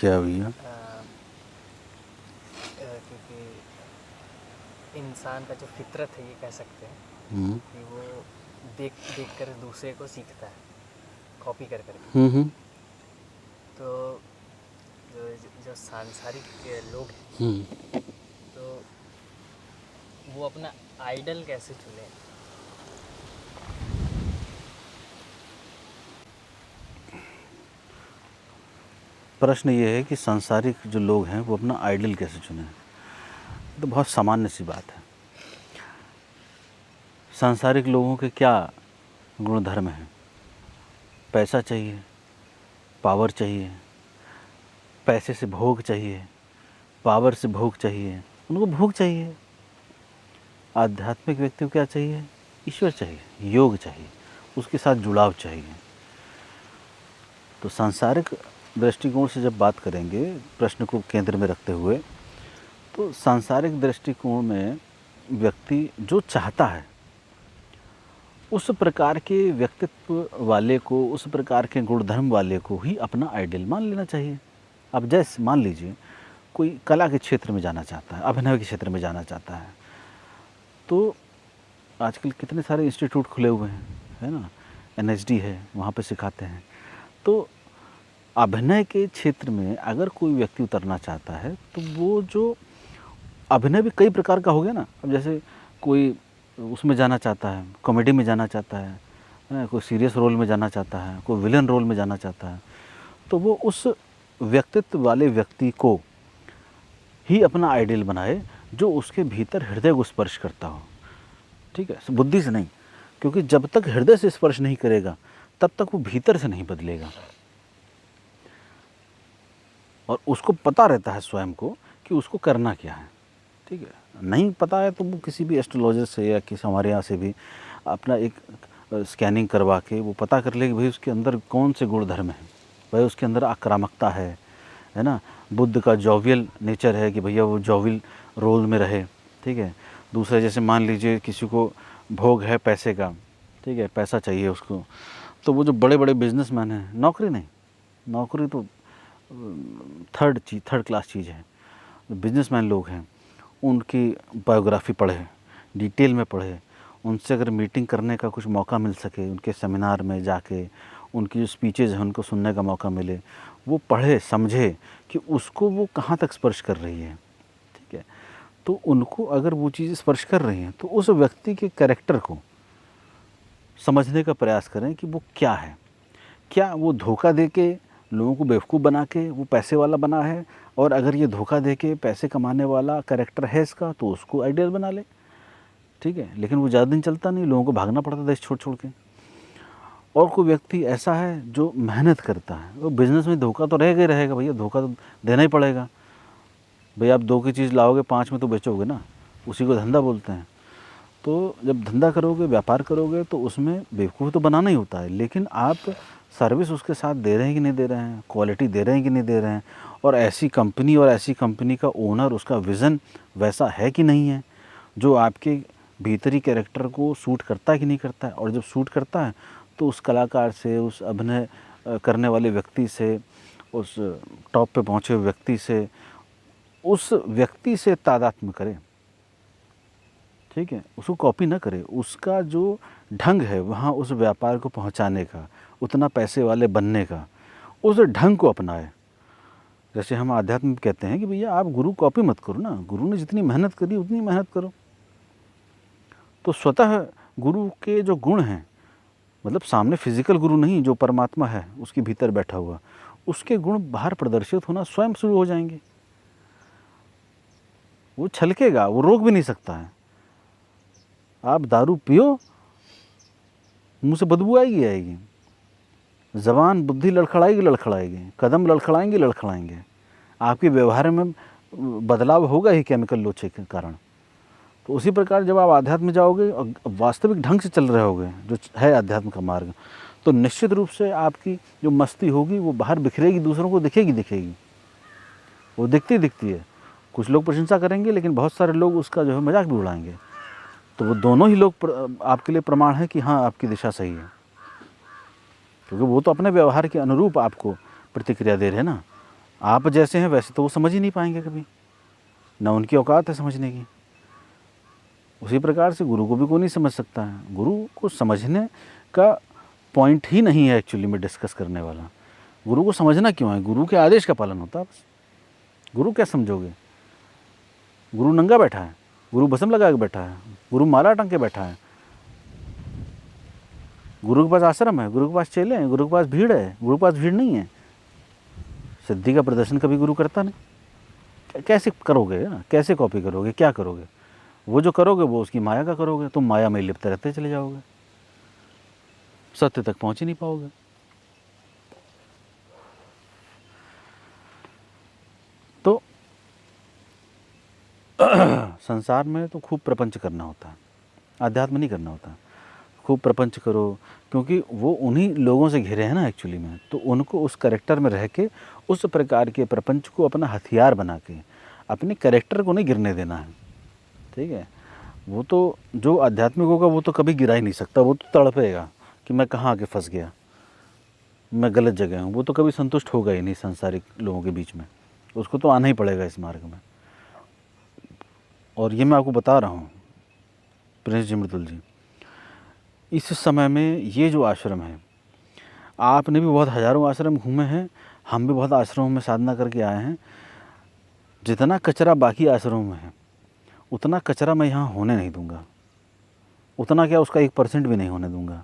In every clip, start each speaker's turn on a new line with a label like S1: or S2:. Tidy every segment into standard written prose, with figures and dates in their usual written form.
S1: क्या भैया?
S2: क्योंकि इंसान का जो फितरत है, ये कह सकते हैं कि वो देख देख कर दूसरे को सीखता है, कॉपी कर करके। तो जो जो सांसारिक लोग हैं, तो वो अपना आइडल कैसे चुने?
S1: प्रश्न ये है कि सांसारिक जो लोग हैं वो अपना आइडल कैसे चुने। तो बहुत सामान्य सी बात है। सांसारिक लोगों के क्या गुणधर्म हैं? पैसा चाहिए, पावर चाहिए, पैसे से भोग चाहिए, पावर से भोग चाहिए, उनको भोग चाहिए। आध्यात्मिक व्यक्ति को क्या चाहिए? ईश्वर चाहिए, योग चाहिए, उसके साथ जुड़ाव चाहिए। तो सांसारिक दृष्टिकोण से जब बात करेंगे प्रश्न को केंद्र में रखते हुए, तो सांसारिक दृष्टिकोण में व्यक्ति जो चाहता है उस प्रकार के व्यक्तित्व वाले को, उस प्रकार के गुणधर्म वाले को ही अपना आइडियल मान लेना चाहिए। अब जैसे मान लीजिए कोई कला के क्षेत्र में जाना चाहता है, अभिनय के क्षेत्र में जाना चाहता है, तो आजकल कितने सारे इंस्टीट्यूट खुले हुए हैं, है ना, NSD है, वहाँ पे सिखाते हैं। तो अभिनय के क्षेत्र में अगर कोई व्यक्ति उतरना चाहता है तो वो जो अभिनय भी कई प्रकार का हो गया ना। अब जैसे कोई उसमें जाना चाहता है, कॉमेडी में जाना चाहता है, कोई सीरियस रोल में जाना चाहता है, कोई विलन रोल में जाना चाहता है, तो वो उस व्यक्तित्व वाले व्यक्ति को ही अपना आइडियल बनाए जो उसके भीतर हृदय को स्पर्श करता हो। ठीक है, बुद्धि से नहीं, क्योंकि जब तक हृदय से स्पर्श नहीं करेगा तब तक वो भीतर से नहीं बदलेगा। और उसको पता रहता है स्वयं को कि उसको करना क्या है। ठीक है, नहीं पता है तो वो किसी भी एस्ट्रोलॉजर से या किसी हमारे यहाँ से भी अपना एक स्कैनिंग करवा के वो पता कर ले कि भाई उसके अंदर कौन से गुणधर्म हैं। भाई उसके अंदर आक्रामकता है ना, बुद्ध का जॉवियल नेचर है कि भैया वो जॉवियल रोल में रहे। ठीक है, दूसरा जैसे मान लीजिए किसी को भोग है पैसे का, ठीक है, पैसा चाहिए उसको, तो वो जो बड़े बड़े बिजनेसमैन हैं, नौकरी नहीं, नौकरी तो थर्ड क्लास चीज़ है। बिजनेसमैन लोग हैं उनकी बायोग्राफी पढ़े, डिटेल में पढ़े, उनसे अगर मीटिंग करने का कुछ मौका मिल सके, उनके सेमिनार में जाके उनकी जो स्पीचेज़ हैं उनको सुनने का मौका मिले, वो पढ़े समझे कि उसको वो कहाँ तक स्पर्श कर रही है। ठीक है, तो उनको अगर वो चीज़ स्पर्श कर रही हैं तो उस व्यक्ति के कैरेक्टर को समझने का प्रयास करें कि वो क्या है। क्या वो धोखा दे के लोगों को बेवकूफ़ बना के वो पैसे वाला बना है, और अगर ये धोखा दे के पैसे कमाने वाला कैरेक्टर है इसका तो उसको आइडियल बना ले। ठीक है, लेकिन वो ज़्यादा दिन चलता नहीं, लोगों को भागना पड़ता देश छोड़ छोड़ के। और कोई व्यक्ति ऐसा है जो मेहनत करता है, वो बिज़नेस में धोखा तो रहेगा ही रहेगा भैया, धोखा तो देना ही पड़ेगा। भैया आप 2 की चीज़ लाओगे 5 में तो बेचोगे ना, उसी को धंधा बोलते हैं। तो जब धंधा करोगे, व्यापार करोगे, तो उसमें बेवकूफ़ तो बनाना ही होता है, लेकिन आप सर्विस उसके साथ दे रहे हैं कि नहीं दे रहे हैं, क्वालिटी दे रहे हैं कि नहीं दे रहे हैं, और ऐसी कंपनी का ओनर, उसका विज़न वैसा है कि नहीं है जो आपके भीतरी कैरेक्टर को सूट करता है कि नहीं करता है। और जब सूट करता है तो उस कलाकार से, उस अभिनय करने वाले व्यक्ति से, उस टॉप पे पहुँचे हुए व्यक्ति से, उस व्यक्ति से तादात्म्य करें। ठीक है, उसको कॉपी ना करे, उसका जो ढंग है वहाँ उस व्यापार को पहुँचाने का, उतना पैसे वाले बनने का, उस ढंग को अपनाए। जैसे हम आध्यात्म में कहते हैं कि भैया आप गुरु कॉपी मत करो ना, गुरु ने जितनी मेहनत करी उतनी मेहनत करो। तो स्वतः गुरु के जो गुण हैं, मतलब सामने फिजिकल गुरु नहीं, जो परमात्मा है उसके भीतर बैठा हुआ, उसके गुण बाहर प्रदर्शित होना स्वयं शुरू हो जाएंगे। वो छलकेगा, वो रोक भी नहीं सकता है। आप दारू पियो, मुँह से बदबू आएगी आएगी, ज़बान बुद्धि लड़खड़ाएगी लड़खड़ाएगी, कदम लड़खड़ाएंगे लड़खड़ाएंगे, आपके व्यवहार में बदलाव होगा ही केमिकल लोचे के कारण। तो उसी प्रकार जब आप आध्यात्म में जाओगे और वास्तविक ढंग से चल रहे होगे जो है आध्यात्म का मार्ग, तो निश्चित रूप से आपकी जो मस्ती होगी वो बाहर बिखरेगी, दूसरों को दिखेगी, वो दिखती है। कुछ लोग प्रशंसा करेंगे, लेकिन बहुत सारे लोग उसका जो है मजाक भी उड़ाएंगे। तो वो दोनों ही लोग आपके लिए प्रमाण है कि हाँ आपकी दिशा सही है, क्योंकि वो तो अपने व्यवहार के अनुरूप आपको प्रतिक्रिया दे रहे हैं ना। आप जैसे हैं वैसे तो वो समझ ही नहीं पाएंगे कभी, ना उनकी औकात है समझने की। उसी प्रकार से गुरु को भी कोई नहीं समझ सकता है। गुरु को समझने का पॉइंट ही नहीं है एक्चुअली में डिस्कस करने वाला। गुरु को समझना क्यों है? गुरु के आदेश का पालन होता है बस। गुरु क्या समझोगे? गुरु नंगा बैठा है, गुरु भस्म लगा के बैठा है, गुरु माला टंग के बैठा है, गुरु के पास आश्रम है, गुरु के पास चेले हैं, गुरु के पास भीड़ है, गुरु के पास भीड़ नहीं है। सिद्धि का प्रदर्शन कभी गुरु करता नहीं। कैसे करोगे ना? कैसे कॉपी करोगे? क्या करोगे? वो जो करोगे वो उसकी माया का करोगे, तुम माया में लिप्त रहते चले जाओगे, सत्य तक पहुंच ही नहीं पाओगे। तो संसार में तो खूब प्रपंच करना होता है, अध्यात्म नहीं करना होता। खूब प्रपंच करो, क्योंकि वो उन्हीं लोगों से घिरे हैं ना एक्चुअली में, तो उनको उस कैरेक्टर में रह के उस प्रकार के प्रपंच को अपना हथियार बना के अपने कैरेक्टर को नहीं गिरने देना है। ठीक है? वो तो जो आध्यात्मिक होगा वो तो कभी गिरा ही नहीं सकता, वो तो तड़पेगा कि मैं कहाँ आके फंस गया, मैं गलत जगह हूँ। वो तो कभी संतुष्ट होगा ही नहीं सांसारिक लोगों के बीच में, उसको तो आना ही पड़ेगा इस मार्ग में। और ये मैं आपको बता रहा हूँ प्रिंस जी, मृदुल जी, इस समय में ये जो आश्रम है, आपने भी बहुत हज़ारों आश्रम घूमे हैं, हम भी बहुत आश्रमों में साधना करके आए हैं। जितना कचरा बाकी आश्रमों में है उतना कचरा मैं यहाँ होने नहीं दूंगा, उतना क्या उसका 1% भी नहीं होने दूंगा।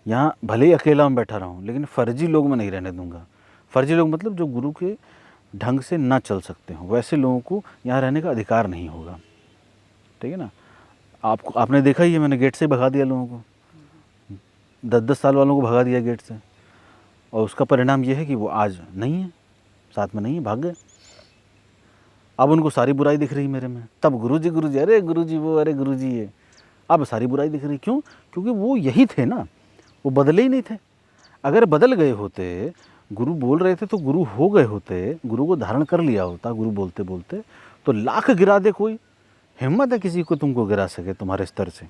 S1: यहाँ भले ही अकेला मैं बैठा रहूँ, लेकिन फर्जी लोग मैं नहीं रहने दूंगा। फर्जी लोग मतलब जो गुरु के ढंग से ना चल सकते हो, वैसे लोगों को यहाँ रहने का अधिकार नहीं होगा। ठीक है ना? आपने देखा ही है, मैंने गेट से भगा दिया लोगों को, 10-10 साल वालों को भगा दिया गेट से, और उसका परिणाम ये है कि वो आज नहीं है, साथ में नहीं है, भाग गए। अब उनको सारी बुराई दिख रही मेरे में। तब गुरुजी गुरुजी, अरे गुरुजी वो, अरे गुरुजी ये, अब सारी बुराई दिख रही। क्यों? क्योंकि वो यही थे ना, वो बदले ही नहीं थे। अगर बदल गए होते, गुरु बोल रहे थे तो गुरु हो गए होते, गुरु को धारण कर लिया होता गुरु बोलते बोलते, तो लाख गिरा दे कोई, हिम्मत है किसी को तुमको गिरा सके तुम्हारे स्तर से?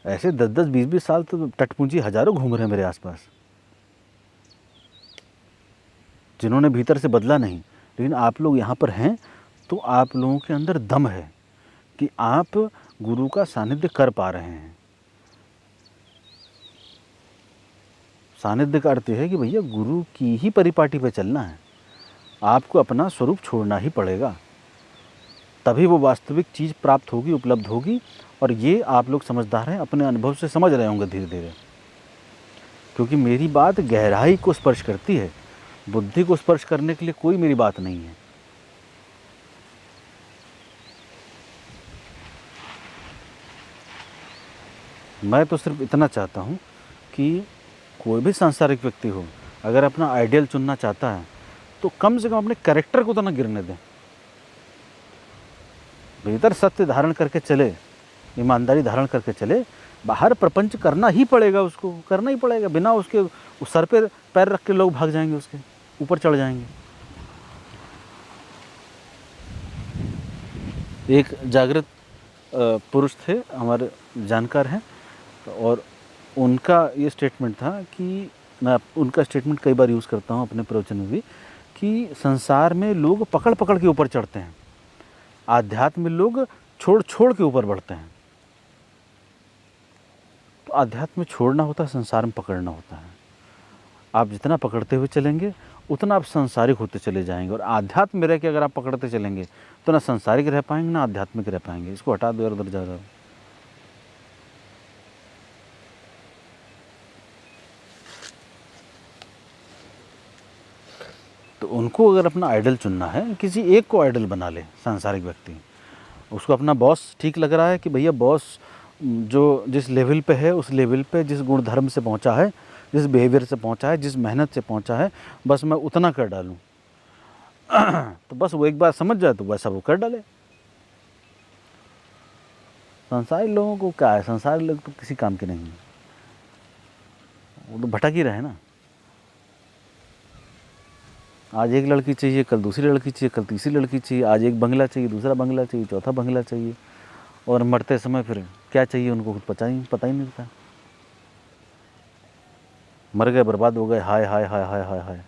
S1: ऐसे 10-10, 20-20 साल तो टटपूंजी हजारों घूम रहे हैं मेरे आसपास, जिन्होंने भीतर से बदला नहीं। लेकिन आप लोग यहाँ पर हैं तो आप लोगों के अंदर दम है कि आप गुरु का सानिध्य कर पा रहे हैं। सानिध्य का अर्थ है कि भैया गुरु की ही परिपाटी पे चलना है, आपको अपना स्वरूप छोड़ना ही पड़ेगा, तभी वो वास्तविक चीज़ प्राप्त होगी, उपलब्ध होगी। और ये आप लोग समझदार हैं, अपने अनुभव से समझ रहे होंगे धीरे धीरे, क्योंकि मेरी बात गहराई को स्पर्श करती है, बुद्धि को स्पर्श करने के लिए कोई मेरी बात नहीं है। मैं तो सिर्फ इतना चाहता हूँ कि कोई भी सांसारिक व्यक्ति हो, अगर अपना आइडियल चुनना चाहता है तो कम से कम अपने कैरेक्टर को तो ना गिरने दें। भीतर सत्य धारण करके चले, ईमानदारी धारण करके चले, बाहर प्रपंच करना ही पड़ेगा, उसको करना ही पड़ेगा। बिना उसके उस सर पे पैर रख के लोग भाग जाएंगे, उसके ऊपर चढ़ जाएंगे। एक जागृत पुरुष थे, हमारे जानकार हैं, और उनका ये स्टेटमेंट था कि मैं उनका स्टेटमेंट कई बार यूज़ करता हूँ अपने प्रवचन में भी, कि संसार में लोग पकड़ पकड़ के ऊपर चढ़ते हैं, आध्यात्म में लोग छोड़ छोड़ के ऊपर बढ़ते हैं। तो आध्यात्म में छोड़ना होता है, संसार में पकड़ना होता है। आप जितना पकड़ते हुए चलेंगे उतना आप संसारिक होते चले जाएंगे, और आध्यात्म में रह के अगर आप पकड़ते चलेंगे तो ना संसारिक रह पाएंगे ना आध्यात्मिक रह पाएंगे। इसको हटा दो, उधर जा रहा। तो उनको अगर अपना आइडल चुनना है, किसी एक को आइडल बना ले सांसारिक व्यक्ति, उसको अपना बॉस ठीक लग रहा है कि भैया बॉस जो जिस लेवल पे है उस लेवल पे जिस गुण धर्म से पहुंचा है, जिस बिहेवियर से पहुंचा है, जिस मेहनत से पहुंचा है, बस मैं उतना कर डालूं तो बस वो एक बार समझ जाए तो वैसा वो कर डाले। संसारी लोगों को क्या है, संसारी लोग तो किसी काम के नहीं हैं, वो तो भटक ही रहे ना। आज एक लड़की चाहिए, कल दूसरी लड़की चाहिए, कल तीसरी लड़की चाहिए, आज एक बंगला चाहिए, दूसरा बंगला चाहिए, चौथा बंगला चाहिए, और मरते समय फिर क्या चाहिए उनको कुछ पता ही नहीं रहता। मर गए, बर्बाद हो गए, हाय हाय हाय हाय हाय हाय।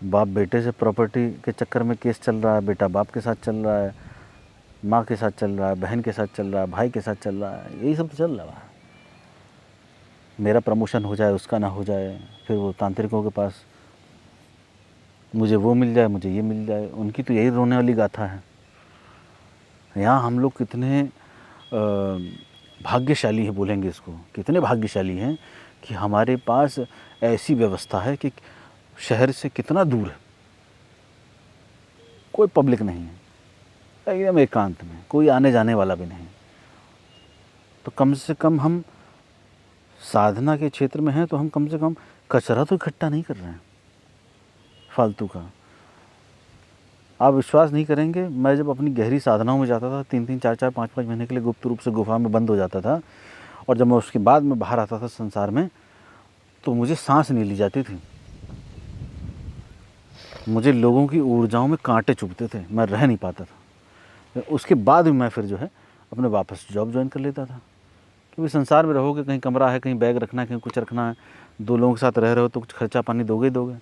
S1: बाप बेटे से प्रॉपर्टी के चक्कर में केस चल रहा है, बेटा बाप के साथ चल रहा है, माँ के साथ चल रहा है, बहन के साथ चल रहा है, भाई के साथ चल रहा है, यही सब तो चल रहा है। मेरा प्रमोशन हो जाए, उसका ना हो जाए, फिर वो तांत्रिकों के पास, मुझे वो मिल जाए, मुझे ये मिल जाए। उनकी तो यही रोने वाली गाथा है। यहाँ हम लोग कितने भाग्यशाली हैं, बोलेंगे इसको, कितने भाग्यशाली हैं कि हमारे पास ऐसी व्यवस्था है कि शहर से कितना दूर है, कोई पब्लिक नहीं है, एकदम एकांत में, कोई आने जाने वाला भी नहीं। तो कम से कम हम साधना के क्षेत्र में हैं, तो हम कम से कम कचरा तो इकट्ठा नहीं कर रहे हैं फालतू का। आप विश्वास नहीं करेंगे, मैं जब अपनी गहरी साधनाओं में जाता था, 3-3, 4-4, 5-5 महीने के लिए गुप्त रूप से गुफा में बंद हो जाता था, और जब मैं उसके बाद में बाहर आता था संसार में, तो मुझे सांस नहीं ली जाती थी। मुझे लोगों की ऊर्जाओं में कांटे चुभते थे, मैं रह नहीं पाता था। उसके बाद भी मैं फिर जो है अपने वापस जॉब ज्वाइन कर लेता था, क्योंकि संसार में रहोगे, कहीं कमरा है, कहीं बैग रखना है, कहीं कुछ रखना है, 2 लोगों के साथ रह रहे हो तो कुछ खर्चा पानी दोगे ही दोगे।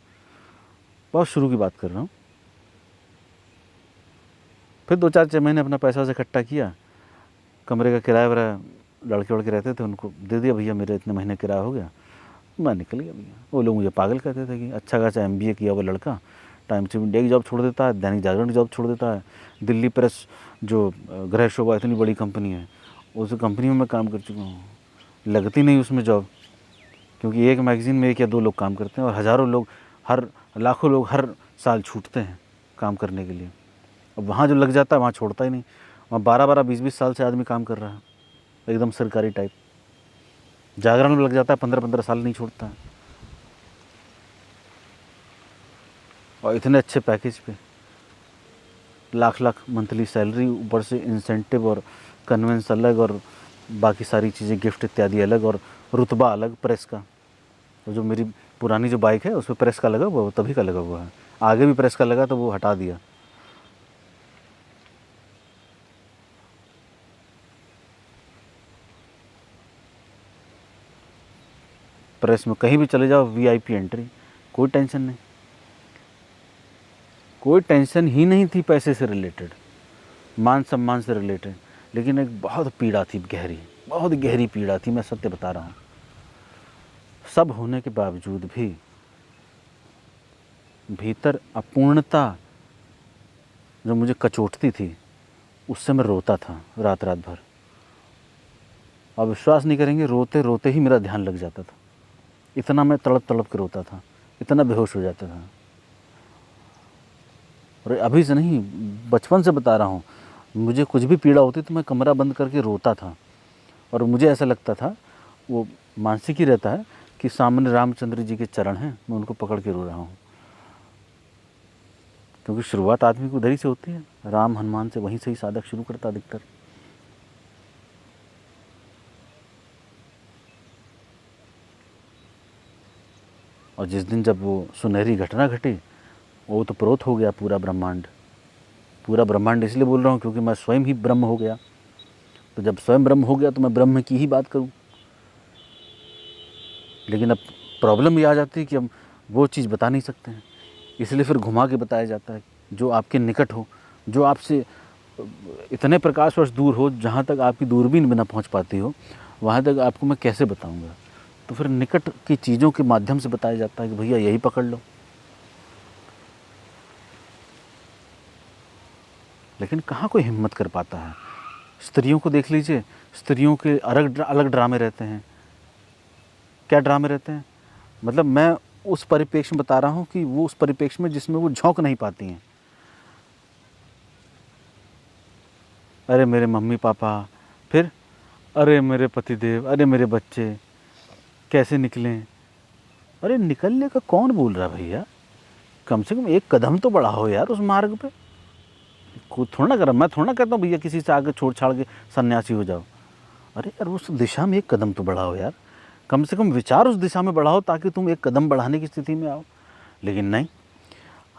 S1: बहुत शुरू की बात कर रहा हूँ। फिर 2-4-6 महीने अपना पैसा से इकट्ठा किया, कमरे का किराया वगैरह लड़के वड़के रहते थे, उनको दे दिया, भैया मेरे इतने महीने किराया हो गया, मैं निकल गया भैया। वो लोग मुझे पागल कहते थे कि अच्छा खासा MBA किया हुआ लड़का टाइम से इंडिया की जॉब छोड़ देता है, दैनिक जागरण की जॉब छोड़ देता है, दिल्ली प्रेस जो गृह शोभा इतनी बड़ी कंपनी है, उस कंपनी में मैं काम कर चुका हूँ, लगती नहीं उसमें जॉब, क्योंकि एक मैगज़ीन में 1 या 2 लोग काम करते हैं और हज़ारों लोग, लाखों लोग हर साल छूटते हैं काम करने के लिए। अब वहाँ जो लग जाता है वहाँ छोड़ता ही नहीं। वहाँ 12-12, 20-20 साल से आदमी काम कर रहा है, एकदम सरकारी टाइप। जागरण में लग जाता है 15-15 साल, नहीं छोड़ता है, और इतने अच्छे पैकेज पे, लाख मंथली सैलरी, ऊपर से इंसेंटिव और कन्वेंस अलग, और बाकी सारी चीज़ें गिफ्ट इत्यादि अलग, और रुतबा अलग प्रेस का। और जो मेरी पुरानी जो बाइक है उसमें प्रेस का लगा हुआ, वो तभी का लगा हुआ है, आगे भी प्रेस का लगा तो वो हटा दिया। प्रेस में कहीं भी चले जाओ, VIP एंट्री, कोई टेंशन नहीं, कोई टेंशन ही नहीं थी पैसे से रिलेटेड, मान सम्मान से रिलेटेड। लेकिन एक बहुत पीड़ा थी, गहरी, बहुत गहरी पीड़ा थी, मैं सत्य बता रहा हूँ। सब होने के बावजूद भी भीतर अपूर्णता जो मुझे कचोटती थी, उससे मैं रोता था रात रात भर। आप विश्वास नहीं करेंगे, रोते रोते ही मेरा ध्यान लग जाता था, इतना मैं तड़प तड़प के रोता था, इतना बेहोश हो जाता था। और अभी से नहीं, बचपन से बता रहा हूँ, मुझे कुछ भी पीड़ा होती तो मैं कमरा बंद करके रोता था, और मुझे ऐसा लगता था, वो मानसिक ही रहता है कि सामने रामचंद्र जी के चरण हैं, मैं उनको पकड़ के रो रहा हूँ। क्योंकि शुरुआत आदमी को उधर ही से होती है, राम हनुमान से, वहीं से ही साधक शुरू करता अधिकतर। और जिस दिन जब वो सुनहरी घटना घटी, वो तो प्रोत हो गया पूरा ब्रह्मांड। पूरा ब्रह्मांड इसलिए बोल रहा हूँ क्योंकि मैं स्वयं ही ब्रह्म हो गया। तो जब स्वयं ब्रह्म हो गया तो मैं ब्रह्म की ही बात करूँ। लेकिन अब प्रॉब्लम ये आ जाती है कि हम वो चीज़ बता नहीं सकते हैं, इसलिए फिर घुमा के बताया जाता है, जो आपके निकट हो, जो आपसे इतने प्रकाश वर्ष दूर हो, जहाँ तक आपकी दूरबीन बिना पहुँच पाती हो, वहाँ तक आपको मैं कैसे बताऊँगा। तो फिर निकट की चीज़ों के माध्यम से बताया जाता है कि भैया यही पकड़ लो। लेकिन कहाँ कोई हिम्मत कर पाता है। स्त्रियों को देख लीजिए, स्त्रियों के अलग ड्रामे रहते हैं। क्या ड्रामे रहते हैं? मतलब मैं उस परिप्रेक्ष्य में बता रहा हूँ कि वो उस परिप्रेक्ष्य में जिसमें वो झोंक नहीं पाती हैं। अरे मेरे मम्मी पापा, फिर अरे मेरे पतिदेव, अरे मेरे बच्चे कैसे निकलें। अरे निकलने का कौन बोल रहा भैया? कम से कम एक कदम तो बढ़ाओ यार उस मार्ग पे। खुद थोड़ा ना कर, मैं थोड़ा ना कहता हूँ भैया किसी से आगे छोड़ छाड़ के सन्यासी हो जाओ। अरे यार उस दिशा में एक कदम तो बढ़ाओ यार, कम से कम विचार उस दिशा में बढ़ाओ ताकि तुम एक कदम बढ़ाने की स्थिति में आओ। लेकिन नहीं,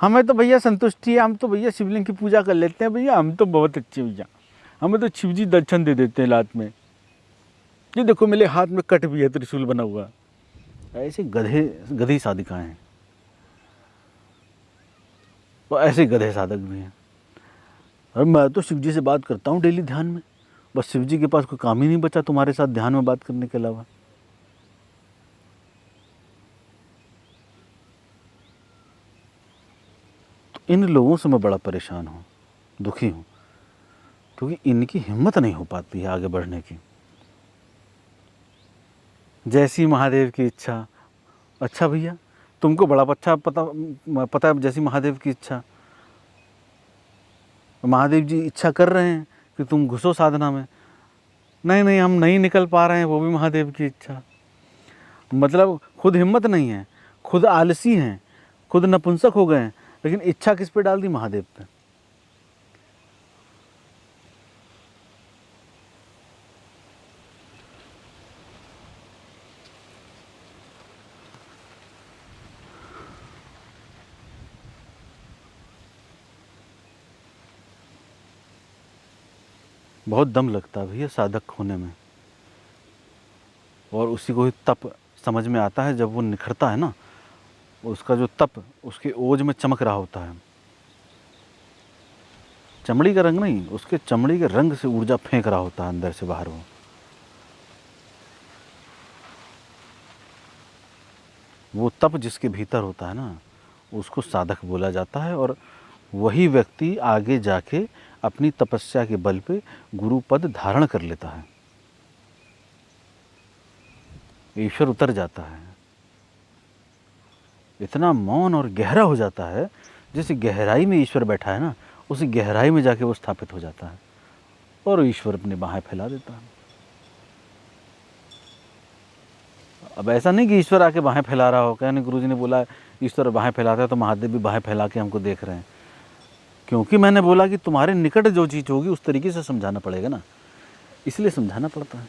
S1: हमें तो भैया संतुष्टि है, हम तो भैया शिवलिंग की पूजा कर लेते हैं भैया, हम तो बहुत अच्छे भैया, हमें तो शिव जी दर्शन दे देते हैं लात में। ये देखो मेरे हाथ में कट भी है, त्रिशूल बना हुआ। ऐसे गधे गधी साधिकाएँ हैं। और ऐसे गधे साधक भी हैं। अरे मैं तो शिव जी से बात करता हूँ डेली ध्यान में, बस शिव जी के पास कोई काम ही नहीं बचा तुम्हारे साथ ध्यान में बात करने के अलावा। तो इन लोगों से मैं बड़ा परेशान हूँ, दुखी हूँ, क्योंकि इनकी हिम्मत नहीं हो पाती है आगे बढ़ने की। जैसी महादेव की इच्छा। अच्छा भैया, तुमको बड़ा अच्छा पता है जैसी महादेव की इच्छा। महादेव जी इच्छा कर रहे हैं कि तुम घुसो साधना में। नहीं नहीं, हम नहीं निकल पा रहे हैं, वो भी महादेव की इच्छा। मतलब खुद हिम्मत नहीं है, खुद आलसी हैं, खुद नपुंसक हो गए हैं, लेकिन इच्छा किस पे डाल दी? महादेव पे। बहुत दम लगता है भैया साधक होने में, और उसी को ही तप समझ में आता है जब वो निखरता है ना, उसका जो तप उसके ओज में चमक रहा होता है। चमड़ी का रंग नहीं, उसके चमड़ी के रंग से ऊर्जा फेंक रहा होता है अंदर से बाहर। वो तप जिसके भीतर होता है ना, उसको साधक बोला जाता है, और वही व्यक्ति आगे जाके अपनी तपस्या के बल पे गुरु पद धारण कर लेता है। ईश्वर उतर जाता है, इतना मौन और गहरा हो जाता है, जैसे गहराई में ईश्वर बैठा है ना, उसी गहराई में जाके वो स्थापित हो जाता है, और ईश्वर अपनी बाहें फैला देता है। अब ऐसा नहीं कि ईश्वर आके बाहें फैला रहा हो, कहने गुरुजी ने बोला ईश्वर बाहें फैलाता है तो महादेव भी बाहें फैला के हमको देख रहे हैं। क्योंकि मैंने बोला कि तुम्हारे निकट जो चीज़ होगी उस तरीके से समझाना पड़ेगा ना, इसलिए समझाना पड़ता है।